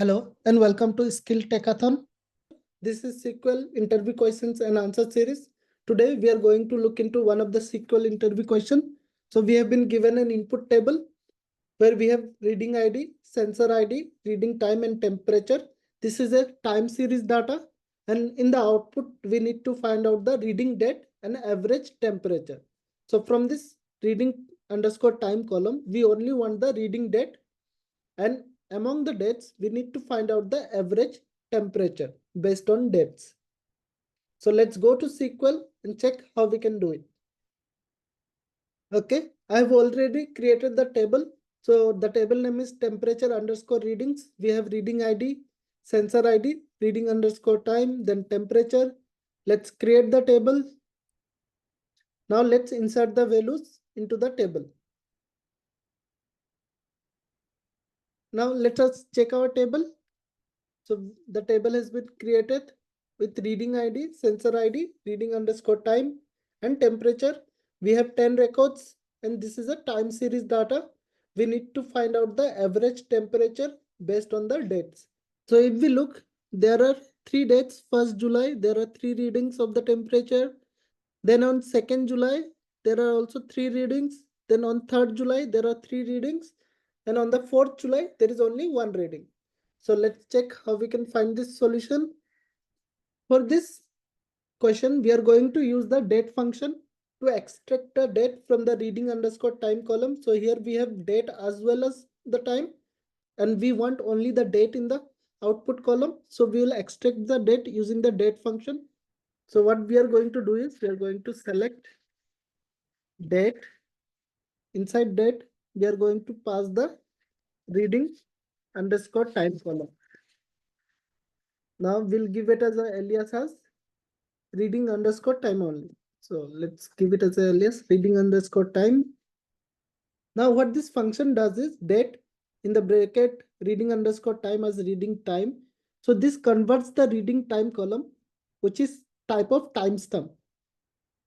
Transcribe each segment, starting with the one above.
Hello and welcome to Skill Techathon. This is SQL Interview Questions and Answer Series. Today we are going to look into one of the SQL interview question. So we have been given an input table where we have reading ID, sensor ID, reading time and temperature. This is a time series data, and in the output we need to find out the reading date and average temperature. So from this reading underscore time column, we only want the reading date, and among the dates, we need to find out the average temperature based on dates. So let's go to SQL and check how we can do it. Okay, I have already created the table. So the table name is temperature underscore readings. We have reading ID, sensor ID, reading underscore time, then temperature. Let's create the table. Now let's insert the values into the table. Now let us check our table. So the table has been created with reading ID, sensor ID, reading underscore time, and temperature. We have 10 records, and this is a time series data. We need to find out the average temperature based on the dates. So if we look, there are 3 dates. 1st July, there are 3 readings of the temperature. Then on 2nd July, there are also 3 readings. Then on 3rd July, there are 3 readings. And on the 4th July, there is only 1 reading. So let's check how we can find this solution. For this question, we are going to use the date function to extract the date from the reading underscore time column. So here we have date as well as the time, and we want only the date in the output column. So we will extract the date using the date function. So what we are going to do is we are going to select date. Inside date, we are going to pass the reading underscore time column. Now we'll give it as an alias as reading underscore time only. So let's give it as an alias reading underscore time. Now what this function does is date in the bracket reading underscore time as reading time. So this converts the reading time column, which is type of timestamp,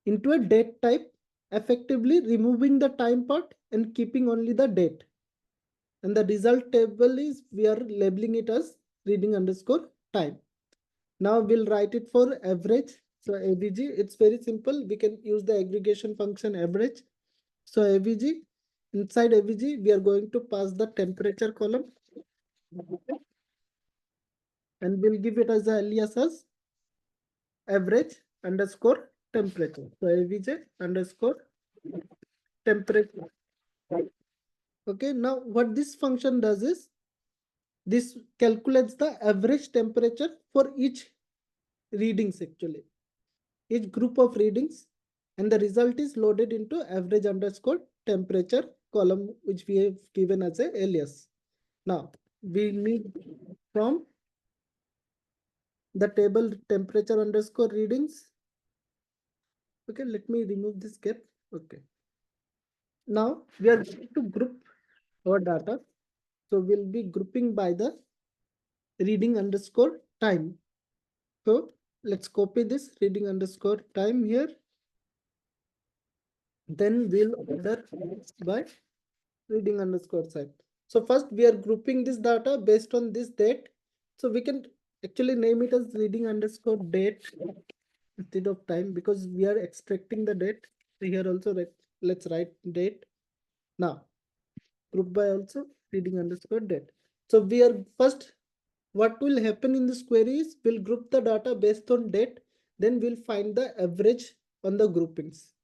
into a date type, effectively removing the time part and keeping only the date. And the result table is we are labeling it as reading underscore time. Now we'll write it for average. So AVG, it's very simple. We can use the aggregation function average. So AVG, inside AVG, we are going to pass the temperature column. And we'll give it as a alias as average underscore temperature. So AVG underscore temperature. Okay, now what this function does is this calculates the average temperature for each readings actually, each group of readings, and the result is loaded into average underscore temperature column, which we have given as a alias. Now we need from the table temperature underscore readings. Okay, let me remove this gap. Okay. Now we are going to group our data. So we'll be grouping by the reading underscore time. So let's copy this reading underscore time here. Then we'll order by reading underscore time. So first we are grouping this data based on this date. So we can actually name it as reading underscore date instead of time because we are extracting the date. So here also let's write date. Now group by also reading underscore date. So we are first, what will happen in this query is we'll group the data based on date. Then we'll find the average on the groupings.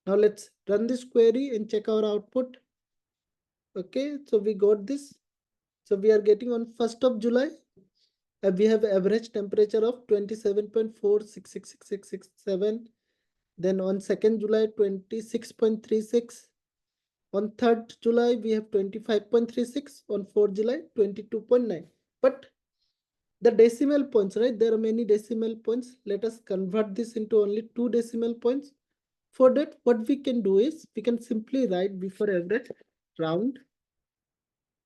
Now let's run this query and check our output. Okay, so we got this. So we are getting on 1st of July. We have average temperature of 27.466667. Then on 2nd July, 26.36. On 3rd July, we have 25.36. On 4th July, 22.9. But the decimal points, right? There are many decimal points. Let us convert this into only 2 decimal points. For that, what we can do is we can simply write before average round.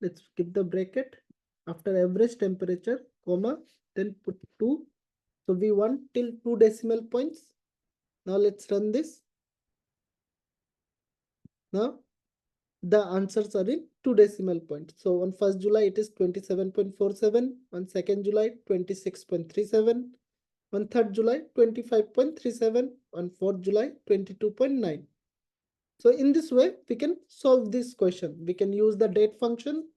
Let's keep the bracket after average temperature, comma, then put 2. So we want till 2 decimal points. Now let's run this. Now the answers are in 2 decimal points. So on 1st July, it is 27.47. On 2nd July, 26.37. On 3rd July, 25.37. On 4th July, 22.9. So in this way, we can solve this question. We can use the date function,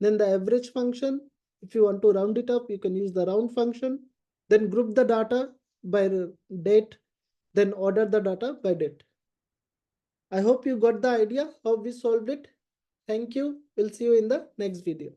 then the average function. If you want to round it up, you can use the round function, then group the data by date, then order the data by date. I hope you got the idea how we solved it. Thank you. We'll see you in the next video.